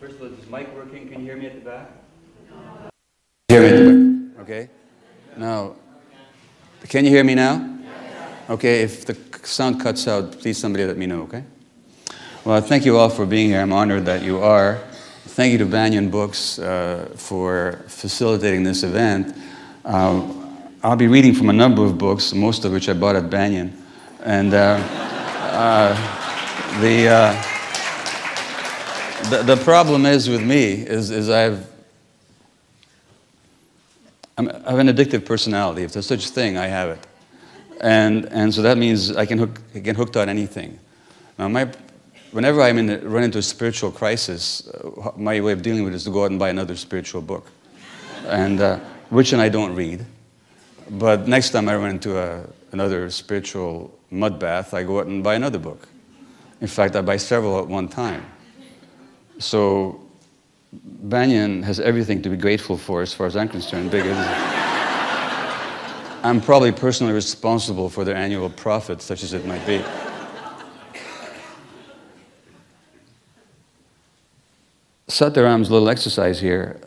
First of all, is this mic working? Can you hear me at the back? Hear me at the back. Okay. Now, can you hear me now? Okay, if the sound cuts out, please somebody let me know, okay? Well, thank you all for being here. I'm honored that you are. Thank you to Banyan Books for facilitating this event. I'll be reading from a number of books, most of which I bought at Banyan. And the problem is with me is I have an addictive personality. If there's such a thing, I have it. And so that means I can get hooked on anything. Now, whenever I run into a spiritual crisis, my way of dealing with it is to go out and buy another spiritual book, and which I don't read. But next time I run into another spiritual mud bath, I go out and buy another book. In fact, I buy several at one time. So Banyan has everything to be grateful for as far as I'm concerned, because I'm probably personally responsible for their annual profit, such as it might be. Sataram's little exercise here,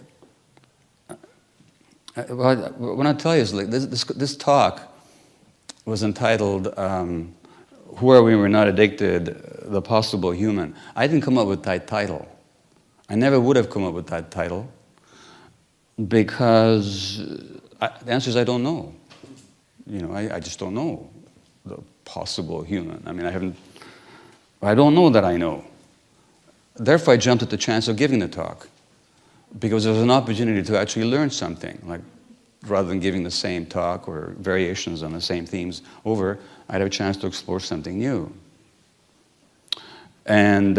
what I tell you is, like, this talk was entitled, Who Are We When We're Not Addicted? The Possible Human. I didn't come up with that title. I never would have come up with that title, because the answer is I don't know. You know, I just don't know the possible human. I mean, I don't know that I know. Therefore, I jumped at the chance of giving the talk, because there was an opportunity to actually learn something. Like, rather than giving the same talk or variations on the same themes over, I'd have a chance to explore something new. And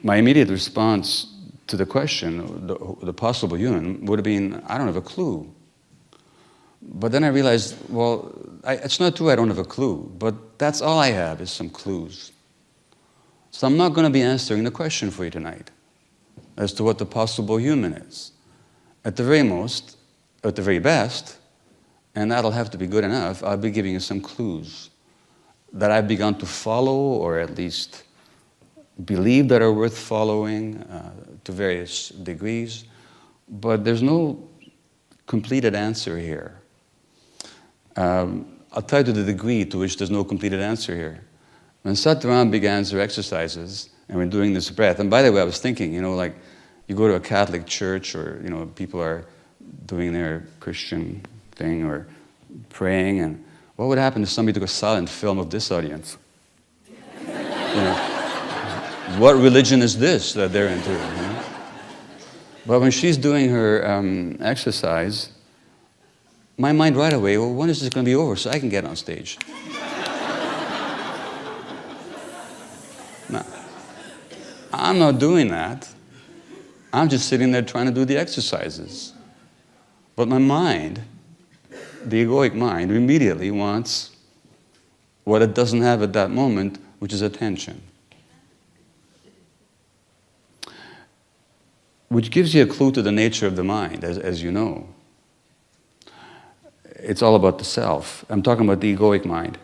my immediate response to the question, the possible human, would have been, I don't have a clue. But then I realized, well, it's not true I don't have a clue, but that's all I have is some clues. So I'm not going to be answering the question for you tonight as to what the possible human is. At the very most, at the very best, and that'll have to be good enough, I'll be giving you some clues that I've begun to follow, or at least believe that are worth following to various degrees. But there's no completed answer here. I'll tell you to the degree to which there's no completed answer here. When Sataram began her exercises, and we're doing this breath, and by the way, I was thinking, you know, like, you go to a Catholic church, or, you know, people are doing their Christian thing, or praying, and what would happen if somebody took a silent film of this audience? You know, what religion is this that they're into? You know? But when she's doing her exercise, my mind right away, well, when is this going to be over so I can get on stage? No, I'm not doing that. I'm just sitting there trying to do the exercises. But my mind, the egoic mind, immediately wants what it doesn't have at that moment, which is attention. Which gives you a clue to the nature of the mind, as you know. It's all about the self. I'm talking about the egoic mind.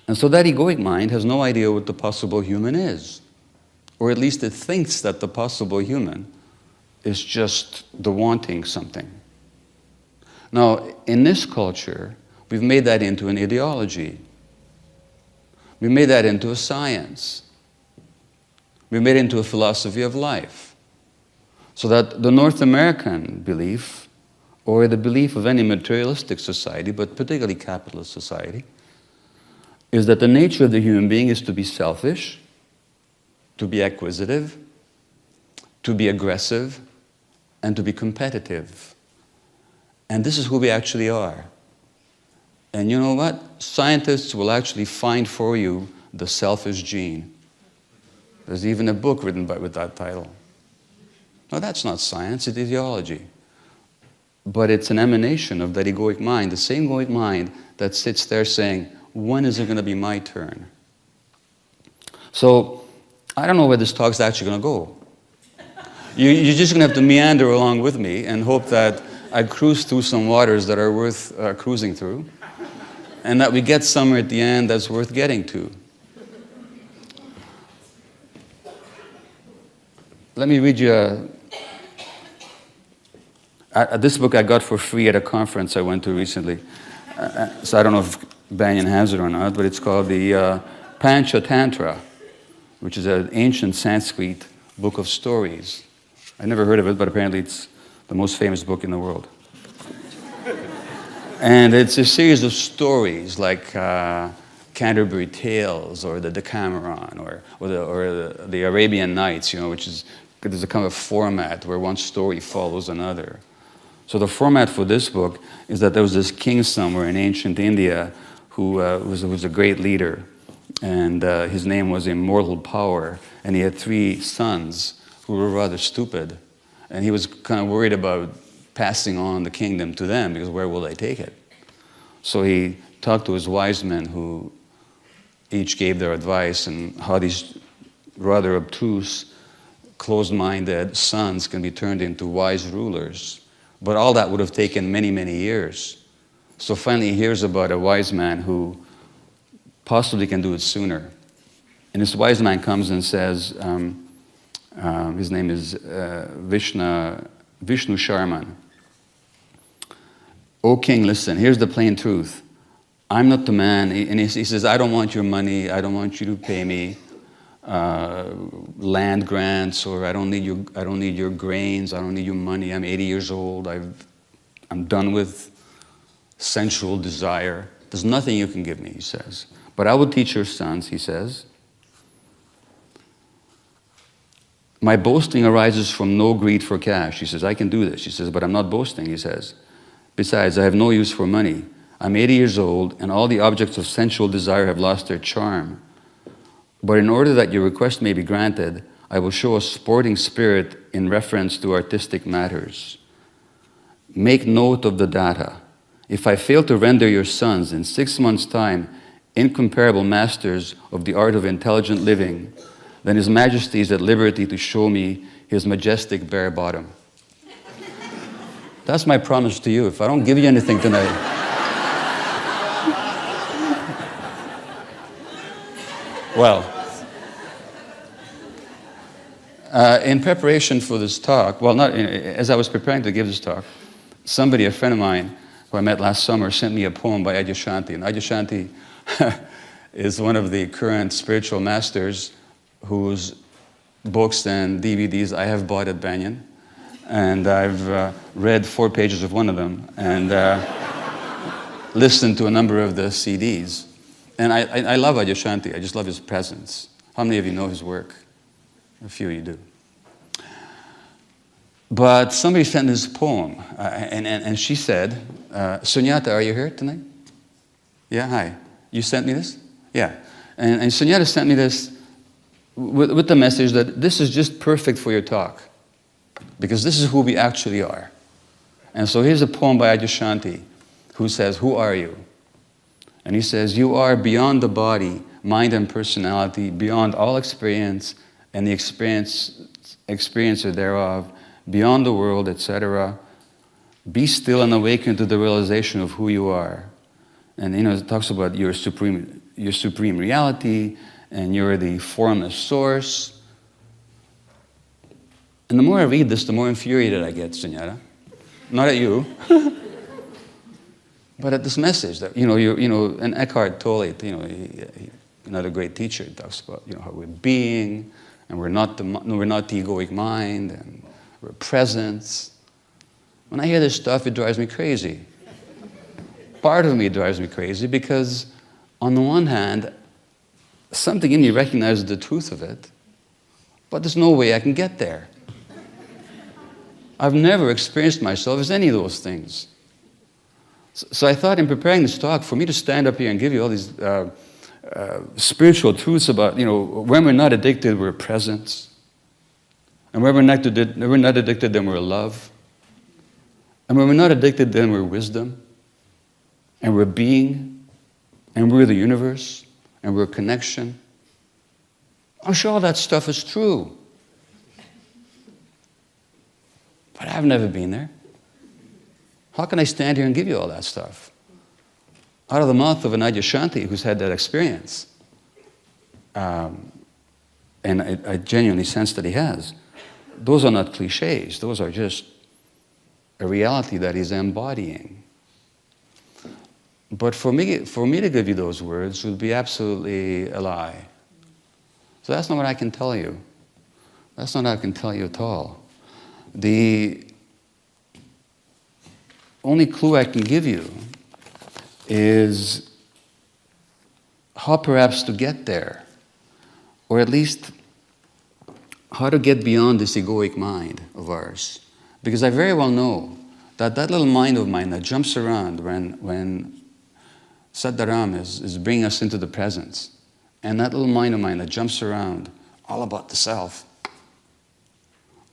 And so that egoic mind has no idea what the possible human is. Or at least it thinks that the possible human is just the wanting something. Now, in this culture, we've made that into an ideology. We made that into a science. We made it into a philosophy of life. So that the North American belief, or the belief of any materialistic society, but particularly capitalist society, is that the nature of the human being is to be selfish, to be acquisitive, to be aggressive, and to be competitive. And this is who we actually are. And you know what? Scientists will actually find for you the selfish gene. There's even a book written with that title. Now, that's not science, it's ideology. But it's an emanation of that egoic mind, the same egoic mind that sits there saying, when is it going to be my turn? So, I don't know where this talk's actually going to go. You're just going to have to meander along with me and hope that I cruise through some waters that are worth cruising through, and that we get somewhere at the end that's worth getting to. let me read you this book I got for free at a conference I went to recently. So I don't know if Banyan has it or not, but it's called the Panchatantra, which is an ancient Sanskrit book of stories. I never heard of it, but apparently it's the most famous book in the world. And it's a series of stories like Canterbury Tales or the Decameron or the Arabian Nights, you know, which is, there's a kind of format where one story follows another. So the format for this book is that there was this king somewhere in ancient India who was a great leader, and his name was Immortal Power, and he had 3 sons who were rather stupid, and he was kind of worried about passing on the kingdom to them, because where will they take it? So he talked to his wise men who each gave their advice on how these rather obtuse, closed-minded sons can be turned into wise rulers. But all that would have taken many, many years. So finally he hears about a wise man who possibly can do it sooner. And this wise man comes and says, his name is Vishnu Sharman. "O king, listen, here's the plain truth. I'm not the man," and he says, "I don't want your money, I don't want you to pay me land grants, or I don't need your grains, I don't need your money. I'm 80 years old, I'm done with sensual desire. There's nothing you can give me," he says. "But I will teach your sons," he says. "My boasting arises from no greed for cash." He says, "I can do this." He says, "But I'm not boasting," he says. "Besides, I have no use for money. I'm 80 years old, and all the objects of sensual desire have lost their charm. But in order that your request may be granted, I will show a sporting spirit in reference to artistic matters. Make note of the data. If I fail to render your sons in 6 months' time incomparable masters of the art of intelligent living, then His Majesty is at liberty to show me His majestic bare bottom." That's my promise to you. If I don't give you anything tonight, well, in preparation for this talk, well, as I was preparing to give this talk, somebody, a friend of mine, who I met last summer, sent me a poem by Adyashanti. And Adyashanti is one of the current spiritual masters whose books and DVDs I have bought at Banyan. And I've read 4 pages of one of them and listened to a number of the CDs. And I love Adyashanti. I just love his presence. How many of you know his work? A few of you do. But somebody sent this poem, and she said, "Sunyata, are you here tonight?" "Yeah, hi. You sent me this?" "Yeah." And Sunyata sent me this with the message that this is just perfect for your talk, because this is who we actually are. And so here's a poem by Adyashanti, who says, "Who are you?" And he says, "You are beyond the body, mind, and personality, beyond all experience and the experiencer thereof, beyond the world, etc. Be still and awaken to the realization of who you are." And it talks about your supreme reality, and you're the formless source. And the more I read this, the more infuriated I get, Sunyata. Not at you. But at this message that, and Eckhart Tolle, another great teacher, talks about, how we're being, and we're not the egoic mind, and we're presence. When I hear this stuff, it drives me crazy. Part of me drives me crazy because, on the one hand, something in me recognizes the truth of it, but there's no way I can get there. I've never experienced myself as any of those things. So I thought, in preparing this talk, for me to stand up here and give you all these spiritual truths about, when we're not addicted, we're presence. And when we're not addicted, then we're love. And when we're not addicted, then we're wisdom. And we're being. And we're the universe. And we're connection. I'm sure all that stuff is true. But I've never been there. How can I stand here and give you all that stuff? Out of the mouth of an Adyashanti who's had that experience. And I genuinely sense that he has. those are not cliches. Those are just a reality that he's embodying. But for me to give you those words would be absolutely a lie. So that's not what I can tell you. That's not what I can tell you at all. The only clue I can give you is how perhaps to get there, or at least how to get beyond this egoic mind of ours. Because I very well know that that little mind of mine that jumps around when Sadharam is bringing us into the present, and that little mind of mine that jumps around all about the self,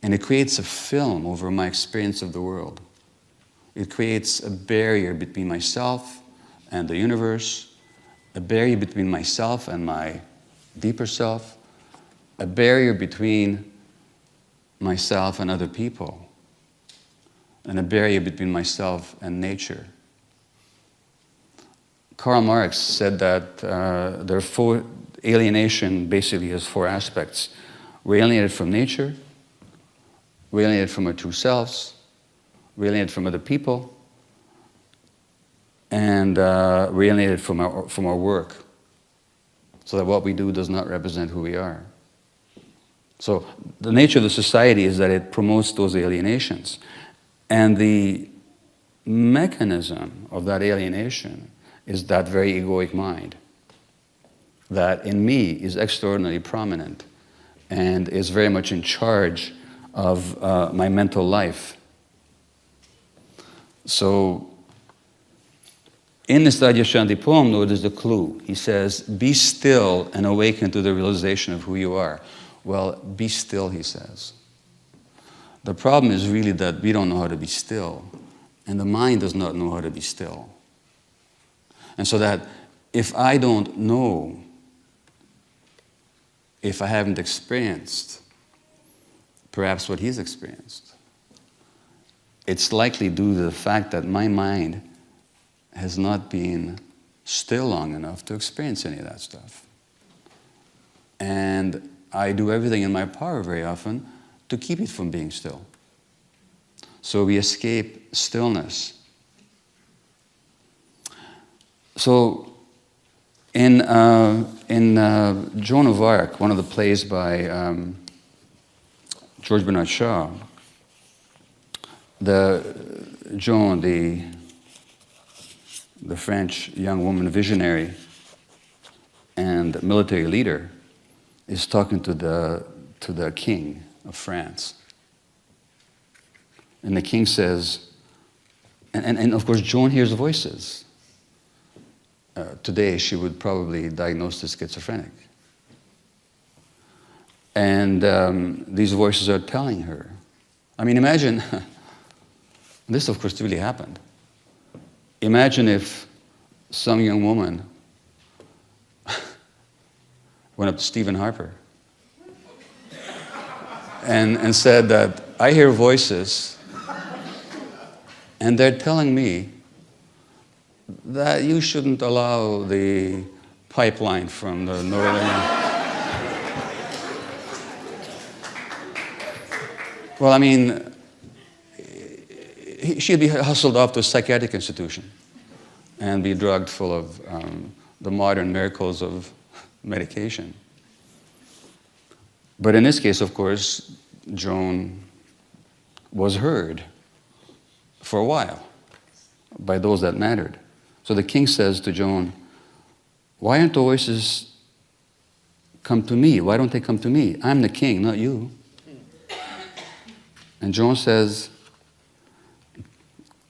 and it creates a film over my experience of the world. It creates a barrier between myself and the universe, a barrier between myself and my deeper self, a barrier between myself and other people, and a barrier between myself and nature. Karl Marx said that there are four, alienation basically has four aspects. We're alienated from nature, we're alienated from our true selves, we're alienated from other people, and we're alienated from our work, so that what we do does not represent who we are. So the nature of the society is that it promotes those alienations. And the mechanism of that alienation is that very egoic mind that in me is extraordinarily prominent and is very much in charge of my mental life. So in this Shanti poem, though, there's a clue. He says, be still and awaken to the realization of who you are. Well, be still, he says. The problem is really that we don't know how to be still, and the mind does not know how to be still. And so that if I don't know, if I haven't experienced perhaps what he's experienced, it's likely due to the fact that my mind has not been still long enough to experience any of that stuff. And I do everything in my power very often to keep it from being still. So we escape stillness. So in Joan of Arc, one of the plays by George Bernard Shaw, Joan, the French young woman visionary and military leader, is talking to the king of France. And the king says, and of course Joan hears voices. Today she would probably diagnose as schizophrenic. And these voices are telling her. I mean, imagine, this of course really happened. Imagine if some young woman went up to Stephen Harper and said that, I hear voices and they're telling me that you shouldn't allow the pipeline from the northern... Well, I mean, she'd be hustled off to a psychiatric institution and be drugged full of the modern miracles of medication. But in this case, of course, Joan was heard for a while by those that mattered. So the king says to Joan, why aren't the voices come to me? Why don't they come to me? I'm the king, not you. And Joan says,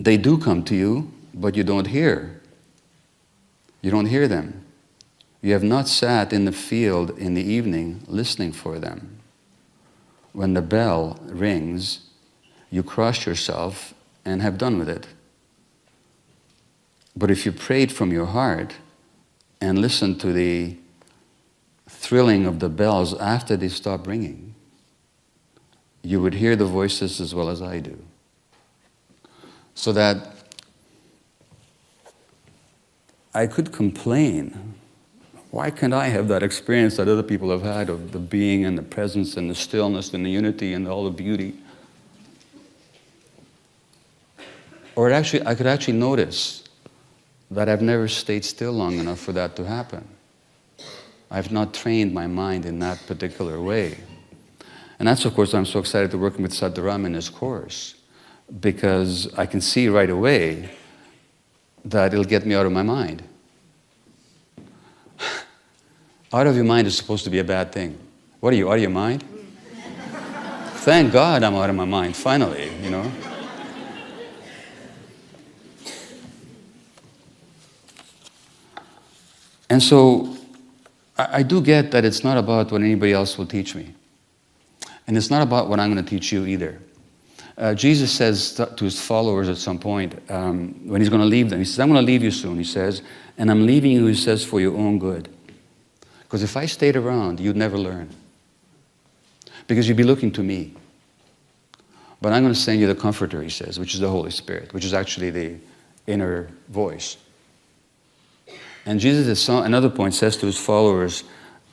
they do come to you, but you don't hear. You don't hear them. You have not sat in the field in the evening listening for them. When the bell rings, you cross yourself and have done with it. But if you prayed from your heart and listened to the thrilling of the bells after they stop ringing, you would hear the voices as well as I do. So that I could complain Why can't I have that experience that other people have had of the being and the presence and the stillness and the unity and all the beauty? Or I could actually notice that I've never stayed still long enough for that to happen. I've not trained my mind in that particular way. And that's, of course, why I'm so excited to working with Sadhguru in this course, because I can see right away that it'll get me out of my mind. Out of your mind is supposed to be a bad thing. What are you, out of your mind? Thank God I'm out of my mind, finally, you know. And so I do get that it's not about what anybody else will teach me. And it's not about what I'm going to teach you either. Jesus says to his followers at some point, when he's going to leave them, he says, I'm going to leave you soon, he says, and I'm leaving you, he says, for your own good. Because if I stayed around, you'd never learn. Because you'd be looking to me. But I'm going to send you the Comforter, he says, which is the Holy Spirit, which is actually the inner voice. And Jesus at another point says to his followers,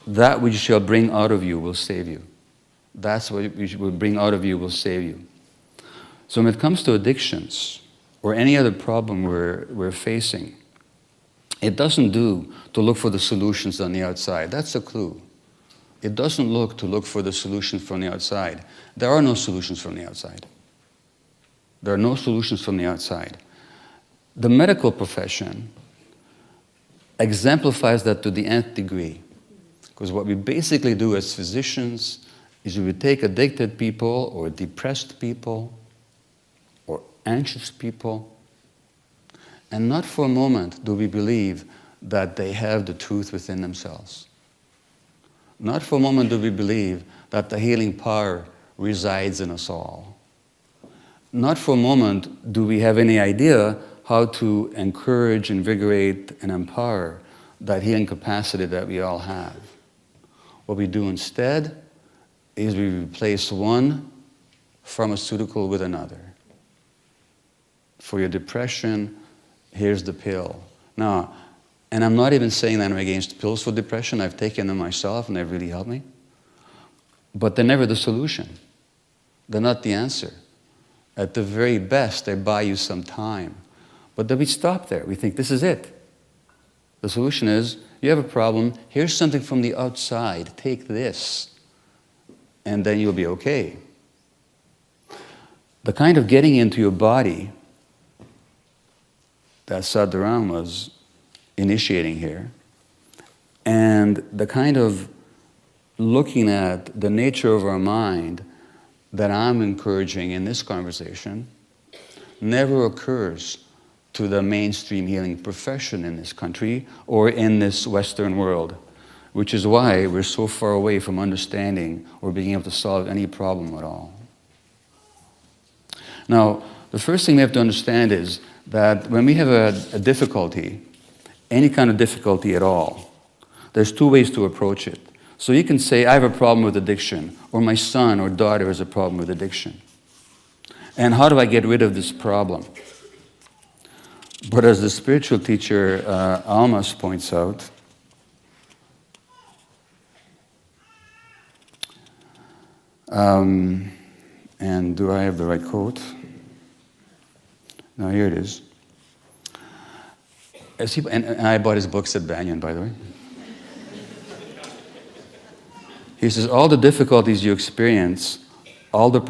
that which you shall bring out of you will save you. That's what you will bring out of you will save you. So when it comes to addictions or any other problem we're facing, it doesn't do to look for the solutions on the outside. That's a clue. It doesn't look to look for the solutions from the outside. There are no solutions from the outside. There are no solutions from the outside. The medical profession exemplifies that to the nth degree. Because what we basically do as physicians is we would take addicted people or depressed people or anxious people, and not for a moment do we believe that they have the truth within themselves. Not for a moment do we believe that the healing power resides in us all. Not for a moment do we have any idea how to encourage, invigorate, and empower that healing capacity that we all have. What we do instead is we replace one pharmaceutical with another. For your depression, here's the pill. Now, and I'm not even saying that I'm against pills for depression. I've taken them myself and they've really helped me. But they're never the solution. They're not the answer. At the very best, they buy you some time. But then we stop there. We think, this is it. The solution is, you have a problem, here's something from the outside, take this, and then you'll be okay. The kind of getting into your body that Sadhguru was initiating here, and the kind of looking at the nature of our mind that I'm encouraging in this conversation never occurs to the mainstream healing profession in this country or in this Western world, which is why we're so far away from understanding or being able to solve any problem at all. Now, the first thing we have to understand is that when we have a difficulty, any kind of difficulty at all, there's two ways to approach it. So you can say, I have a problem with addiction, or my son or daughter has a problem with addiction. And how do I get rid of this problem? But as the spiritual teacher Almas points out, and do I have the right quote? No, here it is. And I bought his books at Banyan, by the way. He says, all the difficulties you experience, all the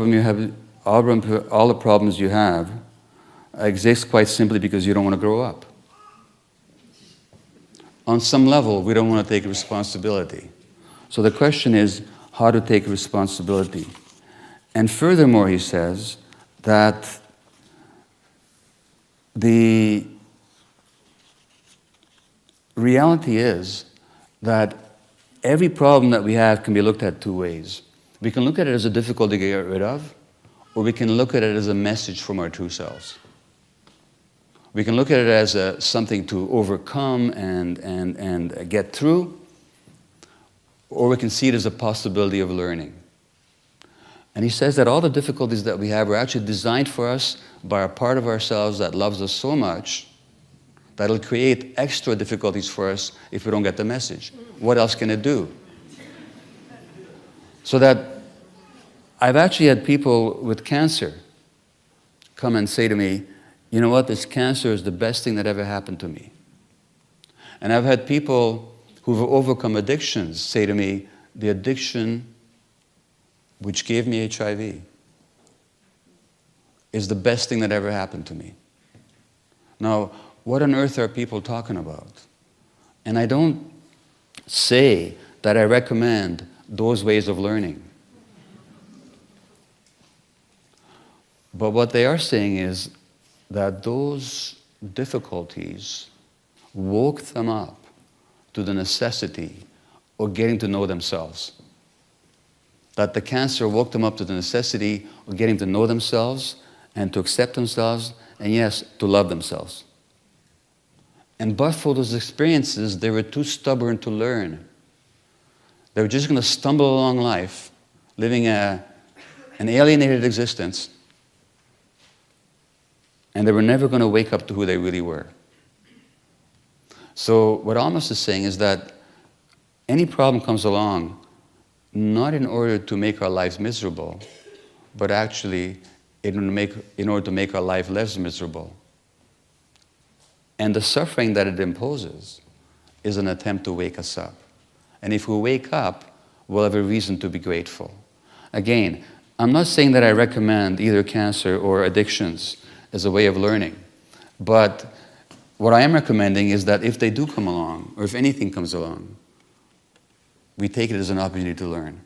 problems you have, exist quite simply because you don't want to grow up. On some level, we don't want to take responsibility. So the question is how to take responsibility. And furthermore, he says that the reality is that every problem that we have can be looked at two ways. We can look at it as a difficulty to get rid of, or we can look at it as a message from our true selves. We can look at it as something to overcome and get through, or we can see it as a possibility of learning. And he says that all the difficulties that we have are actually designed for us by a part of ourselves that loves us so much that'll create extra difficulties for us if we don't get the message. What else can it do? So that I've actually had people with cancer come and say to me, you know what, this cancer is the best thing that ever happened to me. And I've had people who've overcome addictions say to me, the addiction which gave me HIV is the best thing that ever happened to me. Now, what on earth are people talking about? And I don't say that I recommend those ways of learning. But what they are saying is that those difficulties woke them up to the necessity of getting to know themselves. That the cancer woke them up to the necessity of getting to know themselves and to accept themselves, and yes, to love themselves. And but for those experiences, they were too stubborn to learn. They were just going to stumble along life, living an alienated existence, and they were never going to wake up to who they really were. So what Amos is saying is that any problem comes along not in order to make our lives miserable, but actually in order to make our life less miserable. And the suffering that it imposes is an attempt to wake us up. And if we wake up, we'll have a reason to be grateful. Again, I'm not saying that I recommend either cancer or addictions as a way of learning. But what I am recommending is that if they do come along, or if anything comes along, we take it as an opportunity to learn.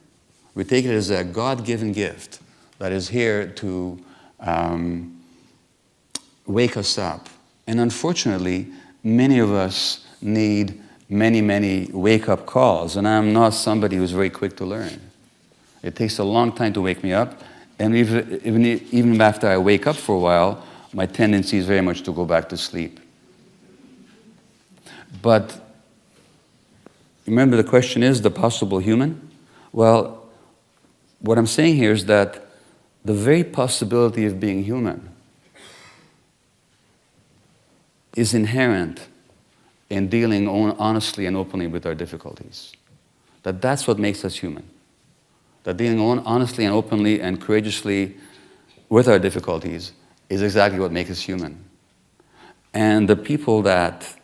We take it as a God-given gift that is here to wake us up. And unfortunately, many of us need many, many wake-up calls, and I'm not somebody who's very quick to learn. It takes a long time to wake me up, and even after I wake up for a while, my tendency is very much to go back to sleep. But remember, the question is the possible human? Well, what I'm saying here is that the very possibility of being human is inherent in dealing honestly and openly with our difficulties. That's what makes us human. That dealing honestly and openly and courageously with our difficulties is exactly what makes us human. And the people that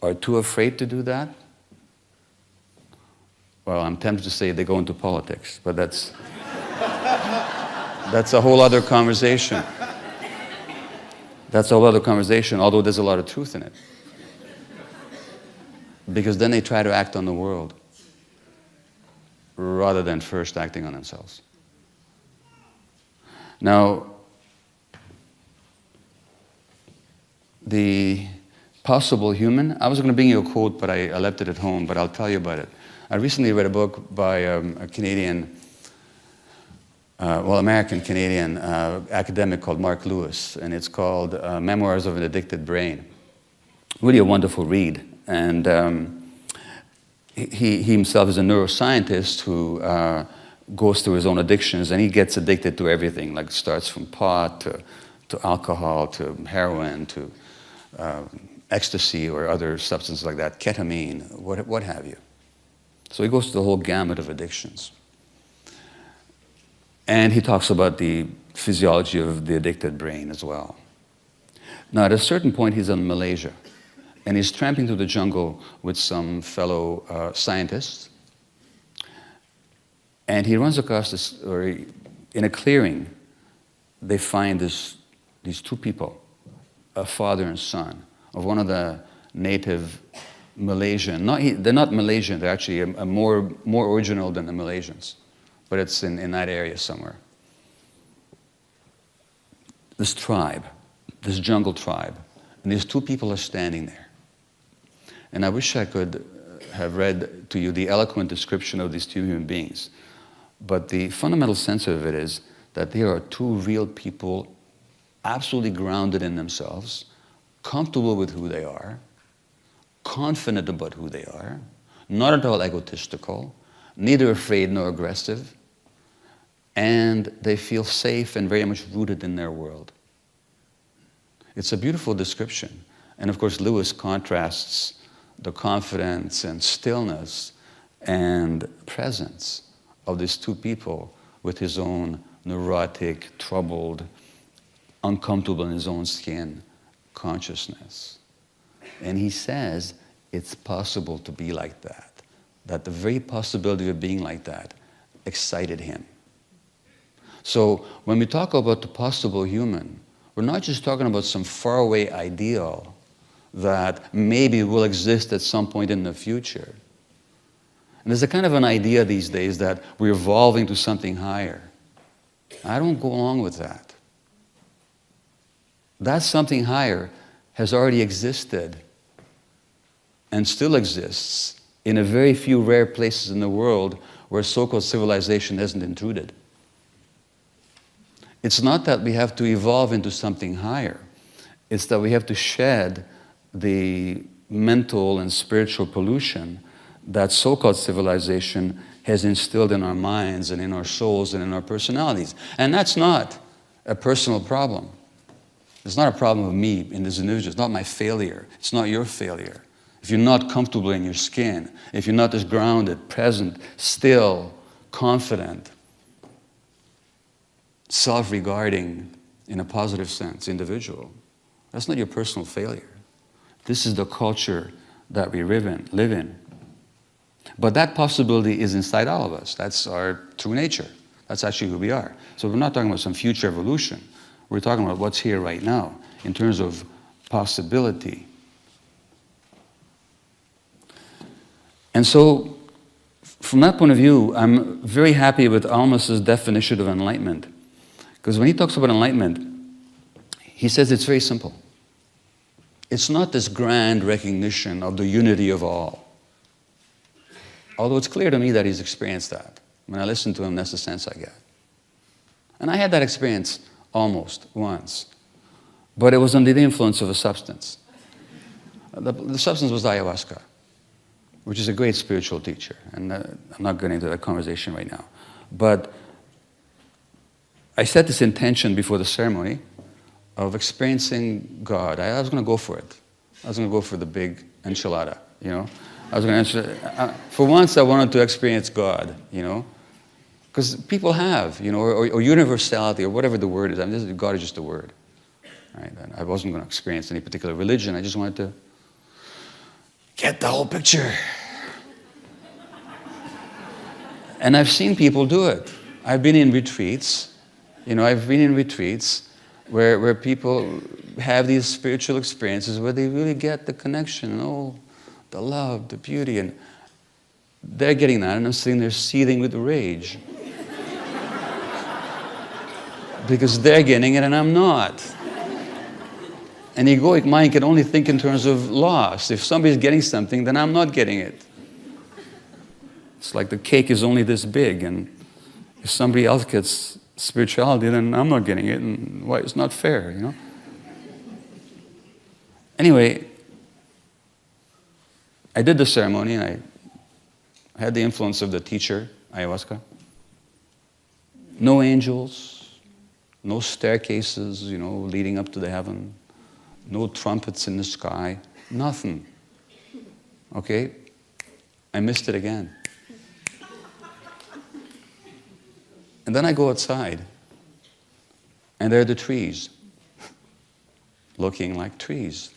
are too afraid to do that, well, I'm tempted to say they go into politics, but that's a whole other conversation. That's a whole other conversation, although there's a lot of truth in it. Because then they try to act on the world rather than first acting on themselves. Now, the possible human, I was going to bring you a quote, but I left it at home, but I'll tell you about it. I recently read a book by a Canadian, American-Canadian academic called Mark Lewis, and it's called Memoirs of an Addicted Brain. Really a wonderful read. And he himself is a neuroscientist who goes through his own addictions, and he gets addicted to everything, like starts from pot to alcohol to heroin to ecstasy or other substances like that, ketamine, what have you. So he goes through the whole gamut of addictions. And he talks about the physiology of the addicted brain as well. Now, at a certain point, he's in Malaysia, and he's tramping through the jungle with some fellow scientists. And he runs across this, or in a clearing, they find these two people, a father and son, of one of the native Malaysian. They're not Malaysian, they're actually more original than the Malaysians. But it's in that area somewhere. This tribe, this jungle tribe, and these two people are standing there. And I wish I could have read to you the eloquent description of these two human beings. But the fundamental sense of it is that they are two real people, absolutely grounded in themselves, comfortable with who they are, confident about who they are, not at all egotistical, neither afraid nor aggressive, and they feel safe and very much rooted in their world. It's a beautiful description. And of course, Lewis contrasts the confidence and stillness and presence of these two people with his own neurotic, troubled, uncomfortable in his own skin consciousness. And he says it's possible to be like that the very possibility of being like that excited him. So when we talk about the possible human, we're not just talking about some faraway ideal that maybe will exist at some point in the future. And there's a kind of an idea these days that we're evolving to something higher. I don't go along with that. That something higher has already existed and still exists in a very few rare places in the world where so-called civilization hasn't intruded. It's not that we have to evolve into something higher. It's that we have to shed the mental and spiritual pollution that so-called civilization has instilled in our minds and in our souls and in our personalities. And that's not a personal problem. It's not a problem of me in this individual. It's not my failure. It's not your failure. If you're not comfortable in your skin, if you're not as grounded, present, still, confident, self-regarding, in a positive sense, individual, that's not your personal failure. This is the culture that we live in. But that possibility is inside all of us. That's our true nature. That's actually who we are. So we're not talking about some future evolution. We're talking about what's here right now in terms of possibility. And so, from that point of view, I'm very happy with Almas's definition of enlightenment. Because when he talks about enlightenment, he says it's very simple. It's not this grand recognition of the unity of all. Although it's clear to me that he's experienced that. When I listen to him, that's the sense I get. And I had that experience almost once. But it was under the influence of a substance. The substance was ayahuasca, which is a great spiritual teacher. And I'm not getting into that conversation right now. But I set this intention before the ceremony of experiencing God. I was going to go for it. I was going to go for the big enchilada, you know. I was going to for once I wanted to experience God, you know. Because people have, you know, or universality, or whatever the word is. I mean, God is just a word. Right? And I wasn't going to experience any particular religion. I just wanted to get the whole picture. And I've seen people do it. I've been in retreats. You know, I've been in retreats where people have these spiritual experiences where they really get the connection, oh, the love, the beauty, and they're getting that, and I'm sitting there seething with rage. Because they're getting it and I'm not. An egoic mind can only think in terms of loss. If somebody's getting something, then I'm not getting it. It's like the cake is only this big, and if somebody else gets spirituality, then I'm not getting it, and why, it's not fair, you know? Anyway, I did the ceremony, and I had the influence of the teacher, ayahuasca. No angels, no staircases, you know, leading up to the heaven, no trumpets in the sky, nothing. Okay? I missed it again. And then I go outside, and there are the trees, looking like trees.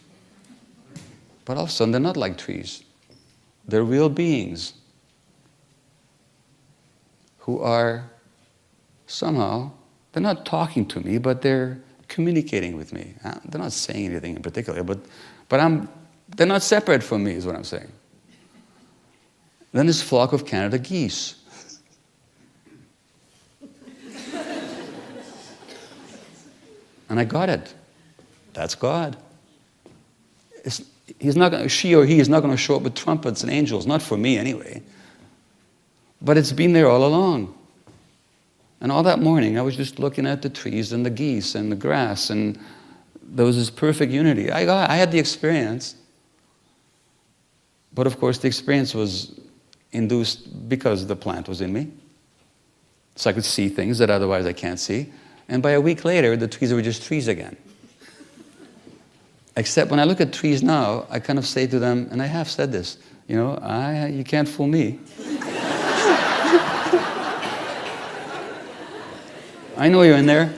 But all of a sudden, they're not like trees. They're real beings who are somehow, they're not talking to me, but they're communicating with me. They're not saying anything in particular, but they're not separate from me, is what I'm saying. Then this flock of Canada geese. And I got it. That's God. She or he is not going to show up with trumpets and angels, not for me anyway. But it's been there all along. And all that morning, I was just looking at the trees and the geese and the grass, and there was this perfect unity. I had the experience. But of course, the experience was induced because the plant was in me. So I could see things that otherwise I can't see. And by a week later, the trees were just trees again. Except when I look at trees now, I kind of say to them, and I have said this, you know, you can't fool me. I know you're in there.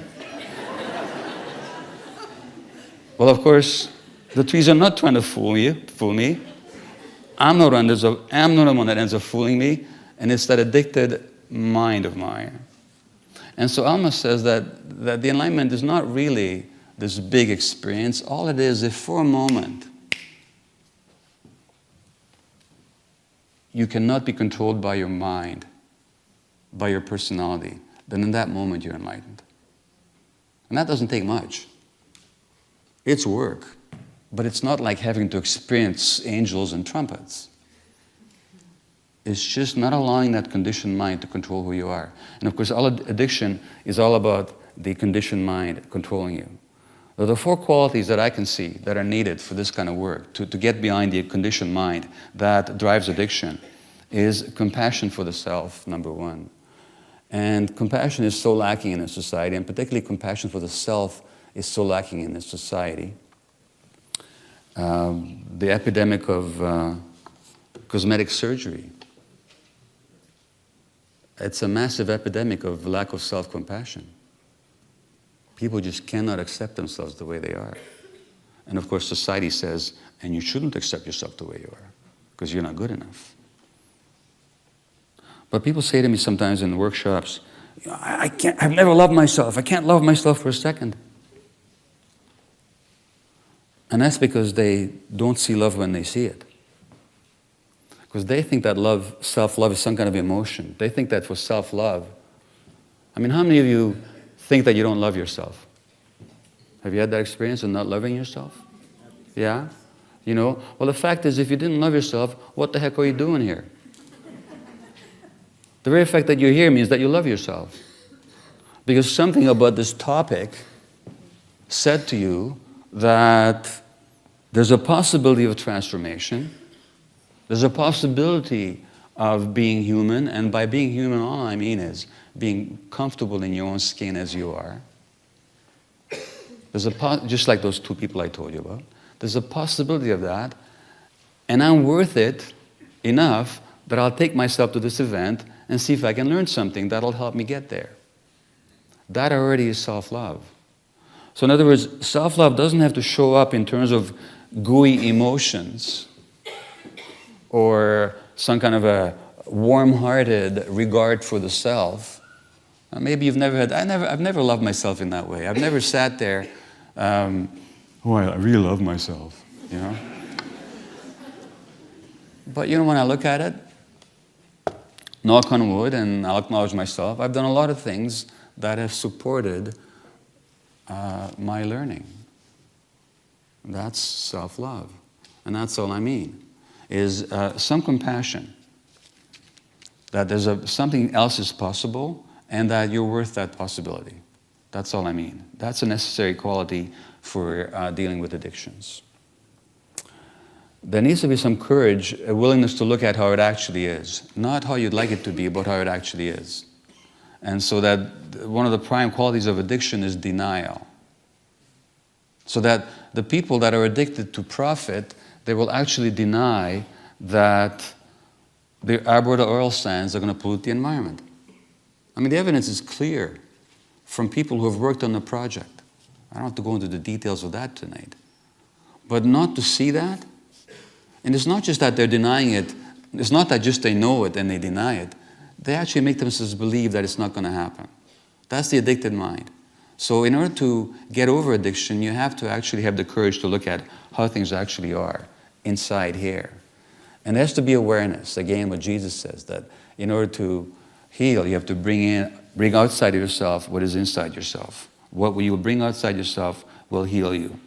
Well, of course, the trees are not trying to fool me. I'm not the one that ends up fooling me, and it's that addicted mind of mine. And so Alma says that the enlightenment is not really this big experience. All it is, if for a moment you cannot be controlled by your mind, by your personality, then in that moment you're enlightened. And that doesn't take much. It's work, but it's not like having to experience angels and trumpets. It's just not allowing that conditioned mind to control who you are. And of course, all addiction is all about the conditioned mind controlling you. There are 4 qualities that I can see that are needed for this kind of work, to get behind the conditioned mind that drives addiction, is compassion for the self, number 1. And compassion is so lacking in this society, and particularly compassion for the self is so lacking in this society. The epidemic of cosmetic surgery. It's a massive epidemic of lack of self-compassion. People just cannot accept themselves the way they are. And of course, society says, and you shouldn't accept yourself the way you are, because you're not good enough. But people say to me sometimes in workshops, I've never loved myself. I can't love myself for a second. And that's because they don't see love when they see it. Because they think that love, self-love, is some kind of emotion. They think that for self-love, I mean, how many of you think that you don't love yourself? Have you had that experience of not loving yourself? Yeah? You know? Well, the fact is, if you didn't love yourself, what the heck are you doing here? The very fact that you're here means that you love yourself. Because something about this topic said to you that there's a possibility of transformation. There's a possibility of being human, and by being human, all I mean is being comfortable in your own skin as you are. There's just like those 2 people I told you about. There's a possibility of that, and I'm worth it enough that I'll take myself to this event and see if I can learn something that'll help me get there. That already is self-love. So in other words, self-love doesn't have to show up in terms of gooey emotions or some kind of a warm-hearted regard for the self. Maybe you've never had, I've never loved myself in that way. I've never sat there, I really love myself, you know? But you know, when I look at it, knock on wood, and I'll acknowledge myself, I've done a lot of things that have supported my learning. That's self-love. And that's all I mean, is some compassion that there's something else is possible and that you're worth that possibility. That's all I mean. That's a necessary quality for dealing with addictions. There needs to be some courage, a willingness to look at how it actually is. Not how you'd like it to be, but how it actually is. And so that one of the prime qualities of addiction is denial. So that the people that are addicted to profit, they will actually deny that the Alberta oil sands are going to pollute the environment. I mean, the evidence is clear from people who have worked on the project. I don't have to go into the details of that tonight. But not to see that, and it's not just that they're denying it, it's not that just they know it and they deny it. They actually make themselves believe that it's not going to happen. That's the addicted mind. So in order to get over addiction, you have to actually have the courage to look at how things actually are inside here. And there has to be awareness. Again, what Jesus says, that in order to heal, you have to bring outside of yourself what is inside yourself. What you bring outside yourself will heal you.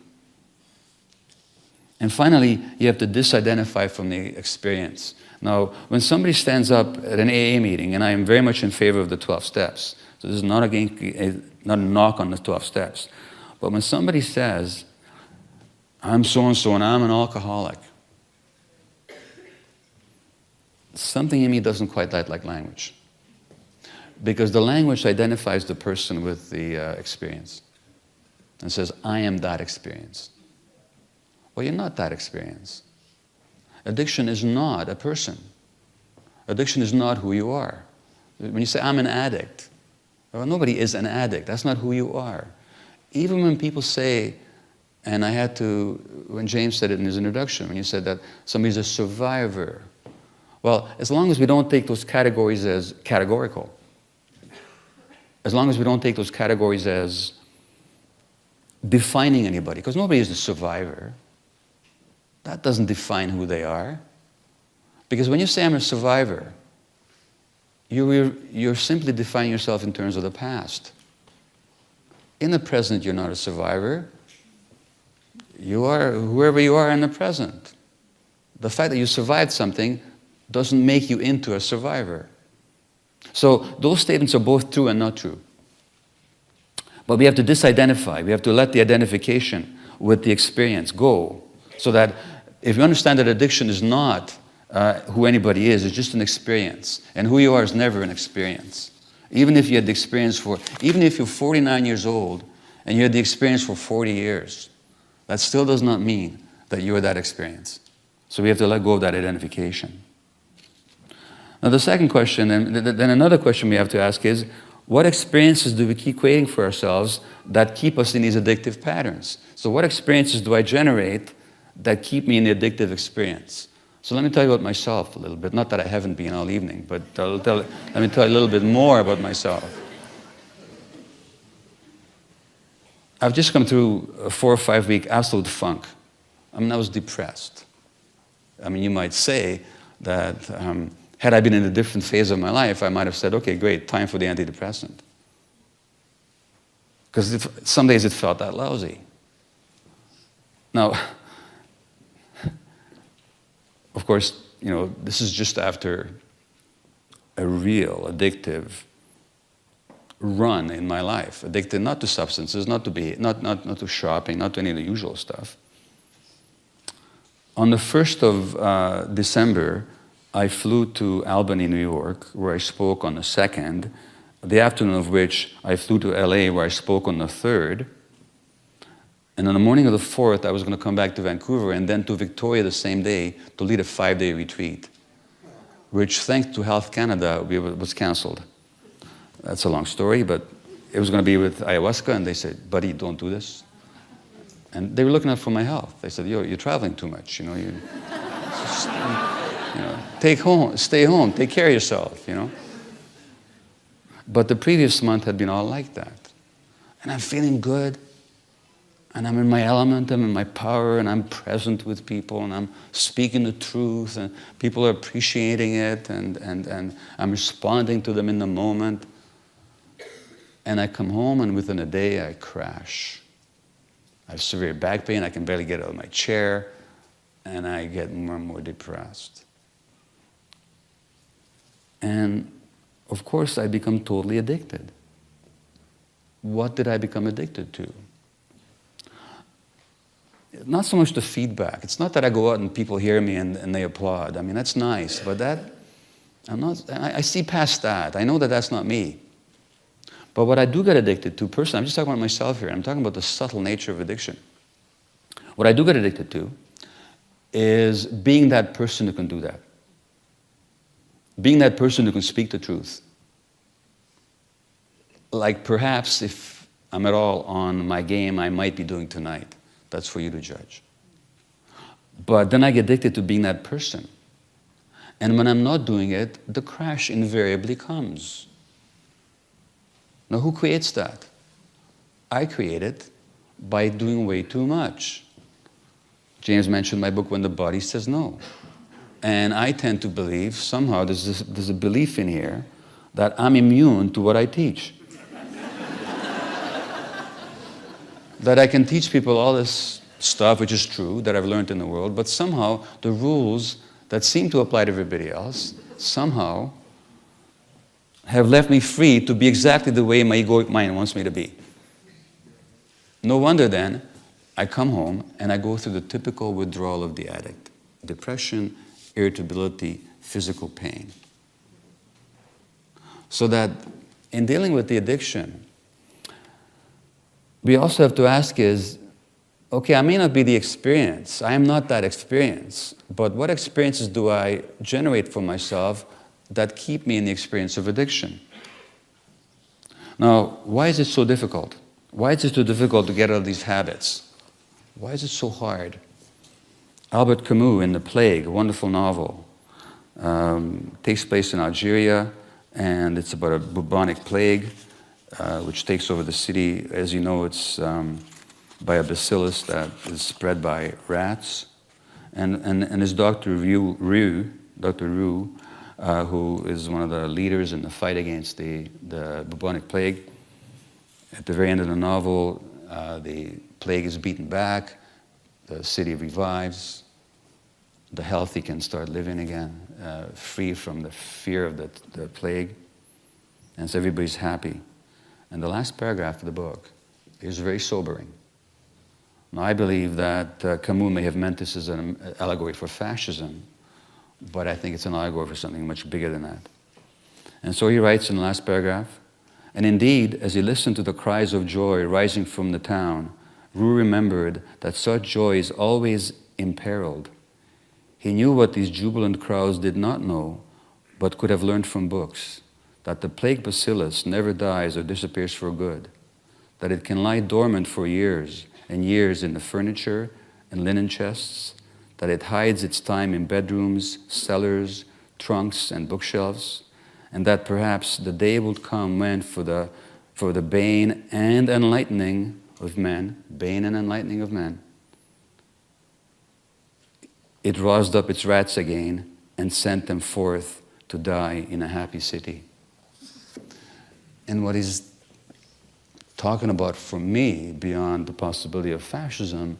And finally, you have to disidentify from the experience. Now, when somebody stands up at an AA meeting, and I am very much in favor of the 12 steps, so this is not a knock on the 12 steps, but when somebody says, I'm so-and-so and I'm an alcoholic, something in me doesn't quite like language. Because the language identifies the person with the experience and says, I am that experience. Well, you're not that experience. Addiction is not a person. Addiction is not who you are. When you say, I'm an addict, well, nobody is an addict. That's not who you are. Even when people say, and I had to, when James said it in his introduction, when he said that somebody's a survivor, well, as long as we don't take those categories as categorical, as long as we don't take those categories as defining anybody, because nobody is a survivor, that doesn't define who they are. Because when you say I'm a survivor, you're simply defining yourself in terms of the past. In the present, you're not a survivor. You are whoever you are in the present. The fact that you survived something doesn't make you into a survivor. So those statements are both true and not true. But we have to disidentify. We have to let the identification with the experience go, so that if you understand that addiction is not who anybody is, it's just an experience. And who you are is never an experience. Even if you had the experience even if you're 49 years old and you had the experience for 40 years, that still does not mean that you're that experience. So we have to let go of that identification. Now the second question, and then another question we have to ask is, what experiences do we keep creating for ourselves that keep us in these addictive patterns? So what experiences do I generate that keep me in the addictive experience? So let me tell you about myself a little bit. Not that I haven't been all evening, but let me tell you a little bit more about myself. I've just come through a 4 or 5 week absolute funk. I mean, I was depressed. I mean, you might say that had I been in a different phase of my life, I might have said, okay, great, time for the antidepressant. Because some days it felt that lousy. Now, of course, you know, this is just after a real addictive run in my life. Addicted not to substances, not to shopping, not to any of the usual stuff. On the 1st of December, I flew to Albany, New York, where I spoke on the 2nd, the afternoon of which I flew to LA, where I spoke on the 3rd. And on the morning of the 4th, I was going to come back to Vancouver and then to Victoria the same day to lead a 5-day retreat, which, thanks to Health Canada, was canceled. That's a long story, but it was going to be with Iuasca, and they said, buddy, don't do this. And they were looking out for my health. They said, you're traveling too much, you know. Stay home, take care of yourself, you know. But the previous month had been all like that. And I'm feeling good. And I'm in my element, I'm in my power, and I'm present with people, and I'm speaking the truth, and people are appreciating it, and I'm responding to them in the moment. And I come home, and within a day, I crash. I have severe back pain, I can barely get out of my chair, and I get more and more depressed. And, of course, I become totally addicted. What did I become addicted to? Not so much the feedback. It's not that I go out and people hear me and they applaud. I mean, that's nice, but I see past that. I know that that's not me. But what I do get addicted to, personally, I'm just talking about myself here. I'm talking about the subtle nature of addiction. What I do get addicted to is being that person who can do that. Being that person who can speak the truth. Like perhaps if I'm at all on my game, I might be doing tonight. That's for you to judge. But then I get addicted to being that person. And when I'm not doing it, the crash invariably comes. Now, who creates that? I create it by doing way too much. James mentioned my book, When the Body Says No. And I tend to believe, somehow there's a belief in here, that I'm immune to what I teach. That I can teach people all this stuff, which is true, that I've learned in the world, but somehow the rules that seem to apply to everybody else somehow have left me free to be exactly the way my egoic mind wants me to be. No wonder then, I come home and I go through the typical withdrawal of the addict. Depression, irritability, physical pain. So that in dealing with the addiction, we also have to ask is, okay, I may not be the experience. I am not that experience. But what experiences do I generate for myself that keep me in the experience of addiction? Now, why is it so difficult? Why is it so difficult to get out of these habits? Why is it so hard? Albert Camus in The Plague, a wonderful novel, takes place in Algeria, and it's about a bubonic plague which takes over the city. As you know, it's by a bacillus that is spread by rats. And his Dr. Roux, who is one of the leaders in the fight against the bubonic plague, at the very end of the novel, the plague is beaten back, the city revives, the healthy can start living again, free from the fear of the plague, and so everybody's happy. And the last paragraph of the book is very sobering. Now, I believe that Camus may have meant this as an allegory for fascism, but I think it's an allegory for something much bigger than that. And so he writes in the last paragraph, and indeed, as he listened to the cries of joy rising from the town, Roux remembered that such joy is always imperiled. He knew what these jubilant crowds did not know, but could have learned from books, that the plague bacillus never dies or disappears for good, that it can lie dormant for years and years in the furniture and linen chests, that it hides its time in bedrooms, cellars, trunks, and bookshelves, and that perhaps the day will come when, for the bane and enlightening of men, it roused up its rats again and sent them forth to die in a happy city. And what he's talking about for me, beyond the possibility of fascism,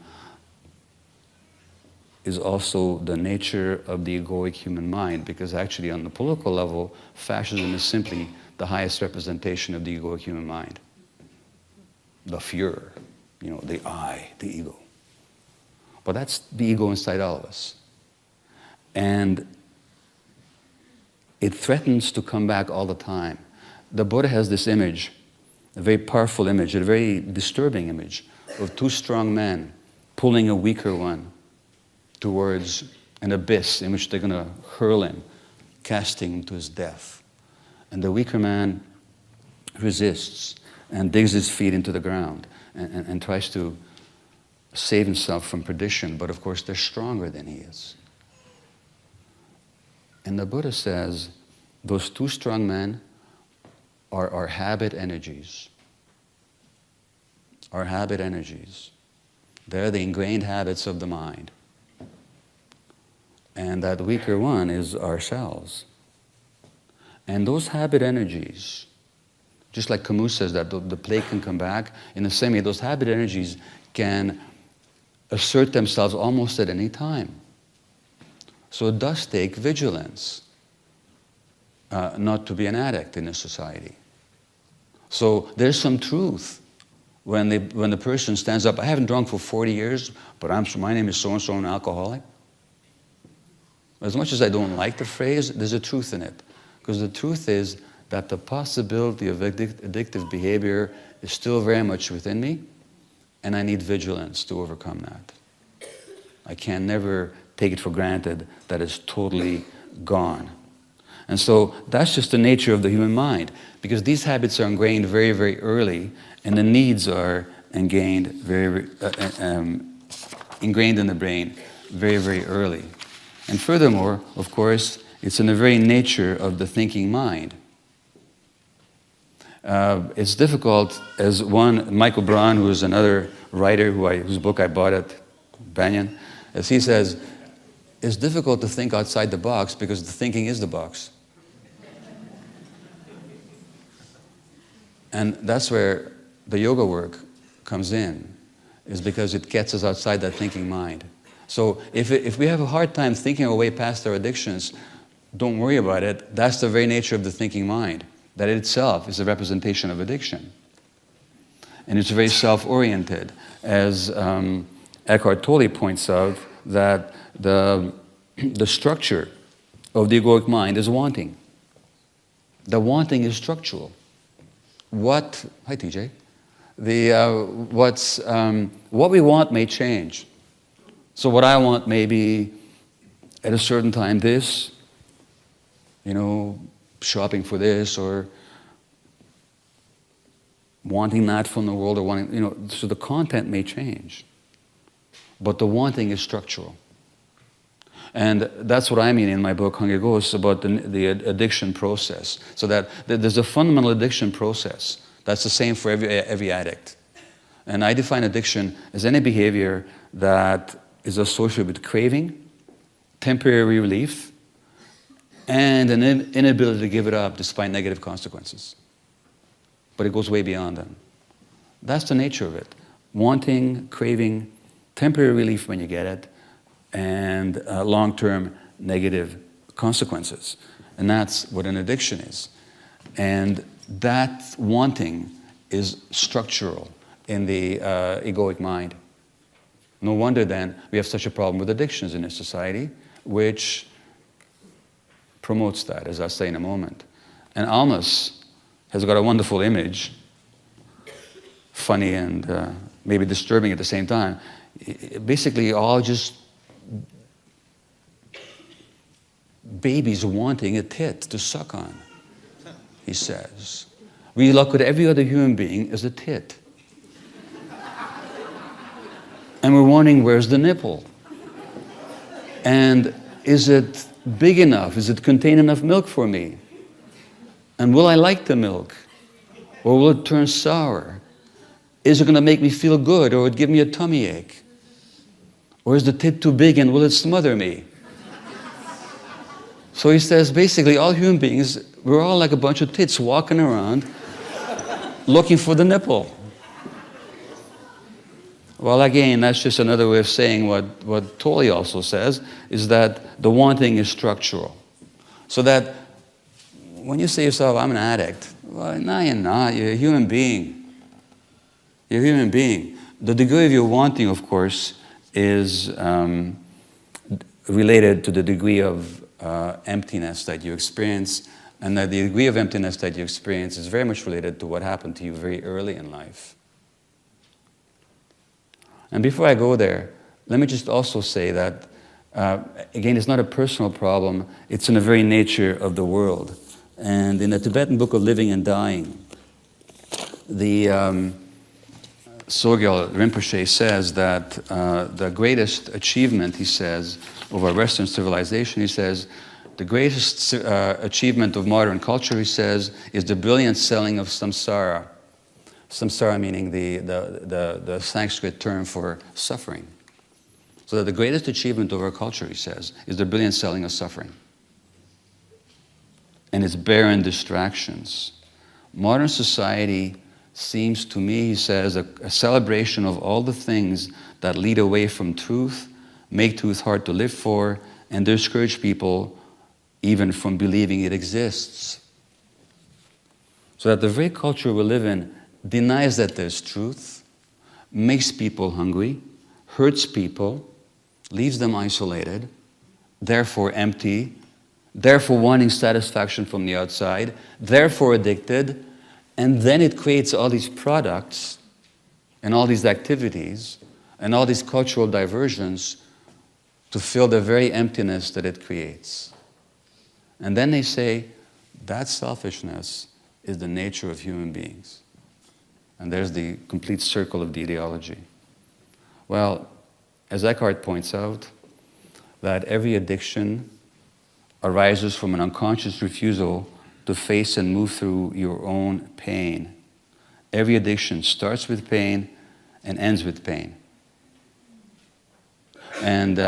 is also the nature of the egoic human mind, because actually on the political level, fascism is simply the highest representation of the egoic human mind. The Führer, you know, the I, the ego. But that's the ego inside all of us. And it threatens to come back all the time. The Buddha has this image, a very powerful image, a very disturbing image of two strong men pulling a weaker one towards an abyss in which they're going to hurl him, casting him to his death. And the weaker man resists and digs his feet into the ground and tries to save himself from perdition, but of course they're stronger than he is. And the Buddha says those two strong men are our habit energies. Our habit energies. They're the ingrained habits of the mind. And that weaker one is ourselves. And those habit energies, just like Camus says that the plague can come back, in the same way, those habit energies can assert themselves almost at any time. So it does take vigilance not to be an addict in a society. So there's some truth when the person stands up, I haven't drunk for 40 years, but my name is so-and-so, an alcoholic. As much as I don't like the phrase, there's a truth in it. Because the truth is that the possibility of addictive behavior is still very much within me, and I need vigilance to overcome that. I can never take it for granted that it's totally gone. And so that's just the nature of the human mind, because these habits are ingrained very, very early, and the needs are ingrained in the brain very, very early. And furthermore, of course, it's in the very nature of the thinking mind. It's difficult, as Michael Braun, who is another writer whose book I bought at Banyan, as he says, it's difficult to think outside the box because the thinking is the box. And that's where the yoga work comes in, is because it gets us outside that thinking mind. So if we have a hard time thinking our way past our addictions, don't worry about it. That's the very nature of the thinking mind, that it itself is a representation of addiction. And it's very self-oriented, as Eckhart Tolle points out, that the structure of the egoic mind is wanting. The wanting is structural. Hi TJ. What we want may change. So what I want may be, at a certain time, this, shopping for this, or wanting that from the world, or wanting, so the content may change. But the wanting is structural. And that's what I mean in my book, Hungry Ghosts, about the addiction process. So that there's a fundamental addiction process. That's the same for every addict. And I define addiction as any behavior that is associated with craving, temporary relief, and an inability to give it up despite negative consequences. But it goes way beyond that. That's the nature of it. Wanting, craving, temporary relief when you get it, and long-term negative consequences. And that's what an addiction is. And that wanting is structural in the egoic mind. No wonder then we have such a problem with addictions in this society, which promotes that, as I'll say in a moment. And Almas has got a wonderful image, funny and maybe disturbing at the same time. Basically all just babies wanting a tit to suck on, he says. We look at every other human being as a tit. And we're wondering, where's the nipple? And is it big enough? Is it contain enough milk for me? And will I like the milk? Or will it turn sour? Is it going to make me feel good, or will it give me a tummy ache? Or is the tit too big and will it smother me? So he says, basically, all human beings, we're all like a bunch of tits walking around looking for the nipple. Well, again, that's just another way of saying what Tolle also says, is that the wanting is structural. So that when you say to yourself, I'm an addict, well, no, you're not. You're a human being. You're a human being. The degree of your wanting, of course, is related to the degree of emptiness that you experience, and that the degree of emptiness that you experience is very much related to what happened to you very early in life. And before I go there, let me just also say that, again, it's not a personal problem, it's in the very nature of the world. And in the Tibetan Book of Living and Dying, the Sogyal Rinpoche says that the greatest achievement, he says, of our Western civilization, he says, the greatest achievement of modern culture, he says, is the brilliant selling of samsara. Samsara meaning the Sanskrit term for suffering. So that the greatest achievement of our culture, he says, is the brilliant selling of suffering. And its barren distractions. Modern society seems to me, he says, a celebration of all the things that lead away from truth, make truth hard to live for, and discourage people even from believing it exists. So that the very culture we live in denies that there's truth, makes people hungry, hurts people, leaves them isolated, therefore empty, therefore wanting satisfaction from the outside, therefore addicted, and then it creates all these products and all these activities and all these cultural diversions to fill the very emptiness that it creates. And then they say, that selfishness is the nature of human beings. And there's the complete circle of the ideology. Well, as Eckhart points out, that every addiction arises from an unconscious refusal to face and move through your own pain. Every addiction starts with pain and ends with pain. And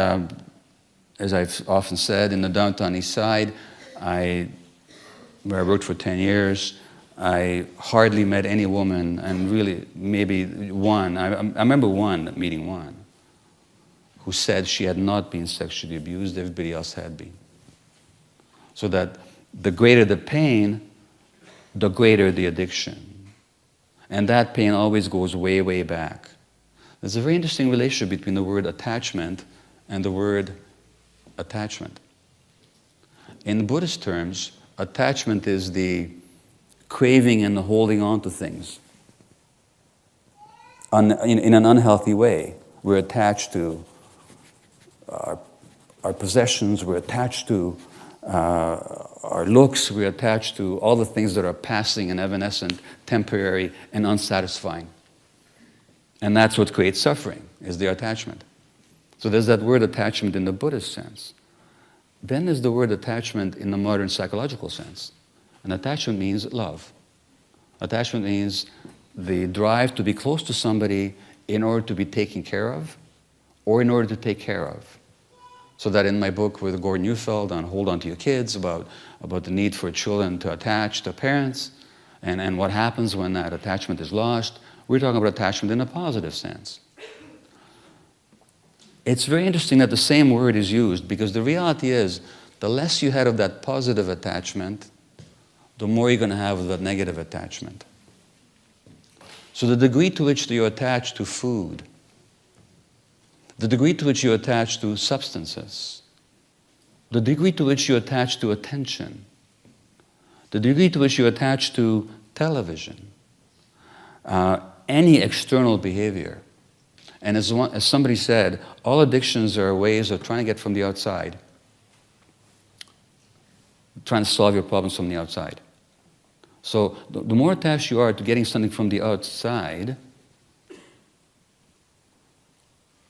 as I've often said, in the downtown East Side, where I worked for 10 years, I hardly met any woman, and really maybe one, I remember meeting one, who said she had not been sexually abused, everybody else had been. So that the greater the pain, the greater the addiction. And that pain always goes way, way back. There's a very interesting relationship between the word attachment and the word attachment. In Buddhist terms, attachment is the craving and the holding on to things. in an unhealthy way. We're attached to our possessions, we're attached to our looks, we're attached to all the things that are passing and evanescent, temporary and unsatisfying. And that's what creates suffering, is the attachment. So there's that word attachment in the Buddhist sense. Then there's the word attachment in the modern psychological sense. And attachment means love. Attachment means the drive to be close to somebody in order to be taken care of or in order to take care of. So that in my book with Gordon Neufeld on Hold On to Your Kids, about the need for children to attach to parents and what happens when that attachment is lost, we're talking about attachment in a positive sense. It's very interesting that the same word is used because the reality is the less you had of that positive attachment, the more you're going to have of that negative attachment. So the degree to which you attach to food, the degree to which you attach to substances, the degree to which you attach to attention, the degree to which you attach to television, any external behavior. And as somebody said, all addictions are ways of trying to get from the outside, trying to solve your problems from the outside. So the more attached you are to getting something from the outside,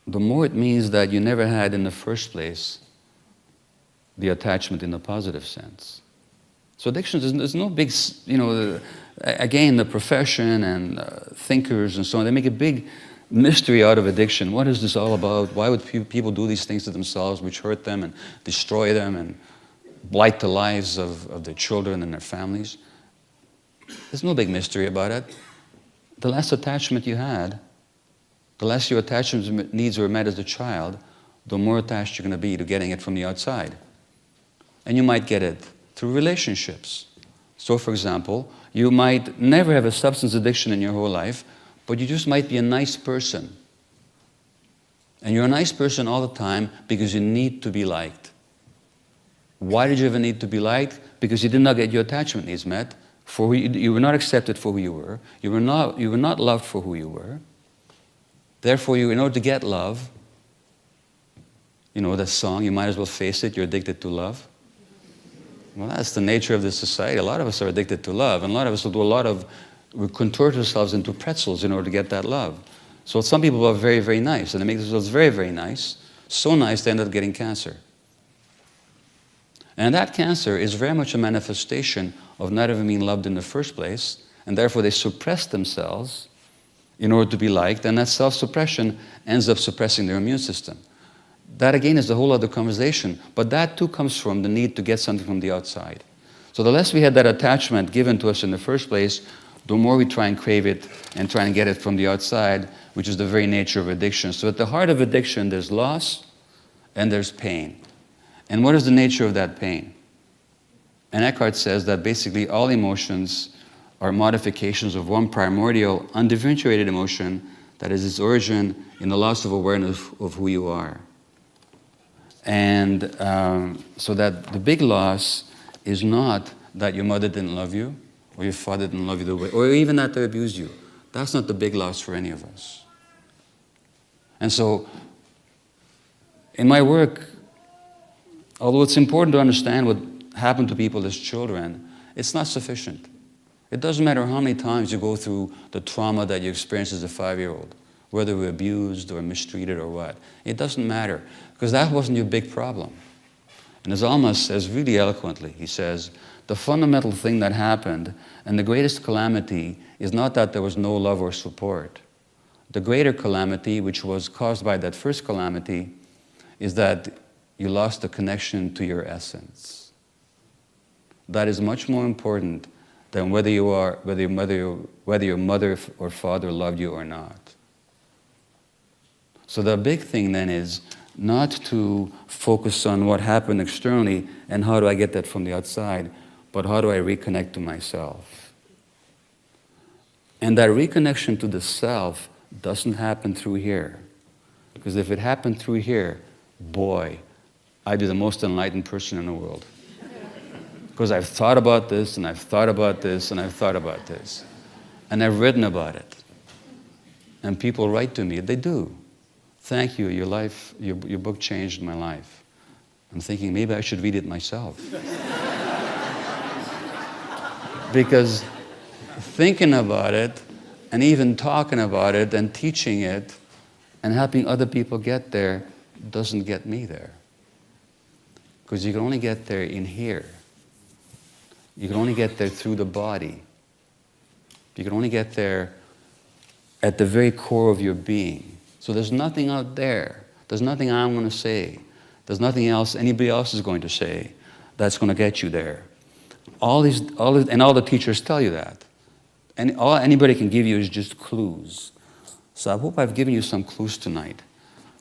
the more it means that you never had in the first place the attachment in the positive sense. So addictions, there's no big, again, the profession and thinkers and so on, they make a big mystery out of addiction. What is this all about? Why would people do these things to themselves which hurt them and destroy them and blight the lives of their children and their families? There's no big mystery about it. The less attachment you had, the less your attachment needs were met as a child, the more attached you're going to be to getting it from the outside. And you might get it through relationships. So, for example, you might never have a substance addiction in your whole life, but you just might be a nice person. And you're a nice person all the time because you need to be liked. Why did you ever need to be liked? Because you did not get your attachment needs met. You were not accepted for who you were. You were not loved for who you were. Therefore, in order to get love, that song, you might as well face it, you're addicted to love. Well, that's the nature of this society. A lot of us are addicted to love, and a lot of us will we contort ourselves into pretzels in order to get that love. So some people are very, very nice, and they make themselves very, very nice. So nice they end up getting cancer. And that cancer is very much a manifestation of not having been loved in the first place, and therefore they suppress themselves in order to be liked, and that self-suppression ends up suppressing their immune system. That again is a whole other conversation, but that too comes from the need to get something from the outside. So the less we had that attachment given to us in the first place, the more we try and crave it and try and get it from the outside, which is the very nature of addiction. So at the heart of addiction, there's loss and there's pain. And what is the nature of that pain? And Eckhart says that basically all emotions are modifications of one primordial, undifferentiated emotion that is its origin in the loss of awareness of who you are. And so that the big loss is not that your mother didn't love you, or your father didn't love you the way, or even that they abused you. That's not the big loss for any of us. And so, in my work, although it's important to understand what happened to people as children, it's not sufficient. It doesn't matter how many times you go through the trauma that you experienced as a 5-year-old, whether you were abused or mistreated or what. It doesn't matter, because that wasn't your big problem. And as Alma says really eloquently, he says, the fundamental thing that happened and the greatest calamity is not that there was no love or support. The greater calamity, which was caused by that first calamity, is that you lost the connection to your essence. That is much more important than whether your mother or father loved you or not. So the big thing then is not to focus on what happened externally and how do I get that from the outside, but how do I reconnect to myself? And that reconnection to the self doesn't happen through here. Because if it happened through here, boy, I'd be the most enlightened person in the world. Because I've thought about this, and I've thought about this, and I've thought about this. And I've written about it. And people write to me, they do. Thank you, your book changed my life. I'm thinking maybe I should read it myself. Because thinking about it, and even talking about it, and teaching it, and helping other people get there, doesn't get me there. Because you can only get there in here. You can only get there through the body. You can only get there at the very core of your being. So there's nothing out there. There's nothing I'm going to say. There's nothing else anybody else is going to say that's going to get you there. All the teachers tell you that. And all anybody can give you is just clues. So I hope I've given you some clues tonight.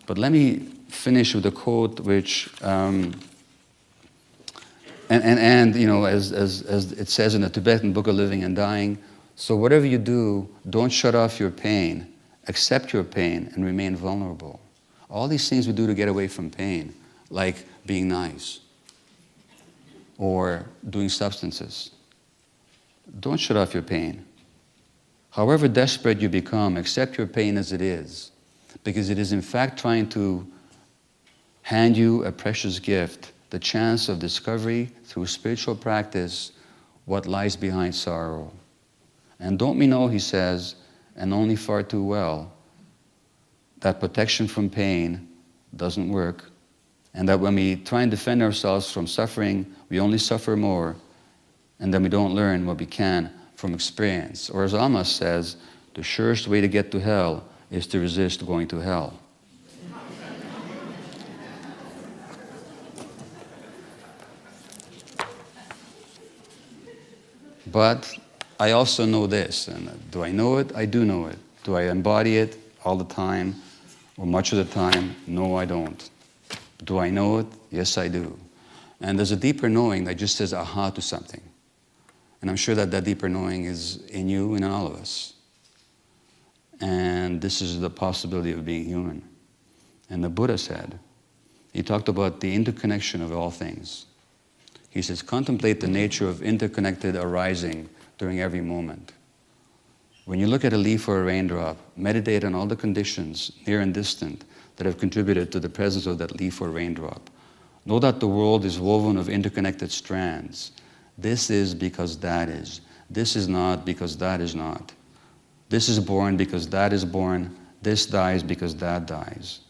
But let me finish with a quote which, you know, as it says in the Tibetan Book of Living and Dying, so whatever you do, don't shut off your pain, accept your pain, and remain vulnerable. All these things we do to get away from pain, like being nice or doing substances. Don't shut off your pain. However desperate you become, accept your pain as it is, because it is in fact trying to hand you a precious gift, the chance of discovery through spiritual practice what lies behind sorrow. And don't we know, he says, and only far too well, that protection from pain doesn't work, and that when we try and defend ourselves from suffering, we only suffer more, and then we don't learn what we can from experience. Or as Amos says, the surest way to get to hell is to resist going to hell. But I also know this, and do I know it? I do know it. Do I embody it all the time, or much of the time? No, I don't. Do I know it? Yes, I do. And there's a deeper knowing that just says aha to something. And I'm sure that that deeper knowing is in you and in all of us. And this is the possibility of being human. And the Buddha said, he talked about the interconnection of all things. He says, contemplate the nature of interconnected arising during every moment. When you look at a leaf or a raindrop, meditate on all the conditions, near and distant, that have contributed to the presence of that leaf or raindrop. Know that the world is woven of interconnected strands. This is because that is. This is not because that is not. This is born because that is born. This dies because that dies.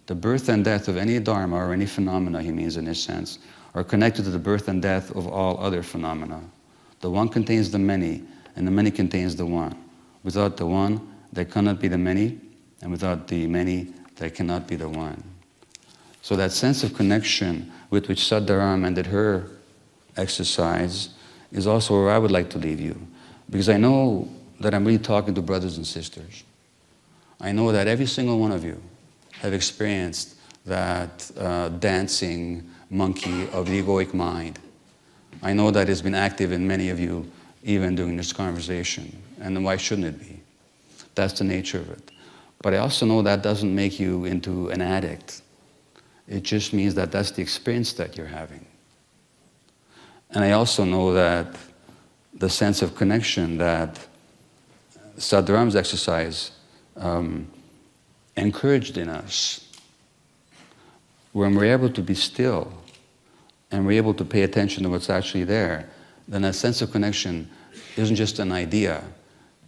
The birth and death of any dharma or any phenomena, he means in this sense, are connected to the birth and death of all other phenomena. The one contains the many, and the many contains the one. Without the one, there cannot be the many, and without the many, there cannot be the one. So that sense of connection with which Sadharam ended her exercise is also where I would like to leave you. Because I know that I'm really talking to brothers and sisters. I know that every single one of you have experienced that dancing monkey of the egoic mind. I know that it's been active in many of you even during this conversation. And then why shouldn't it be? That's the nature of it. But I also know that doesn't make you into an addict. It just means that that's the experience that you're having. And I also know that the sense of connection that Sadharam's exercise encouraged in us, when we're able to be still and we're able to pay attention to what's actually there, then that sense of connection isn't just an idea,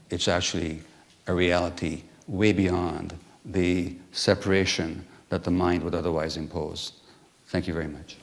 it's actually a reality way beyond the separation that the mind would otherwise impose. Thank you very much.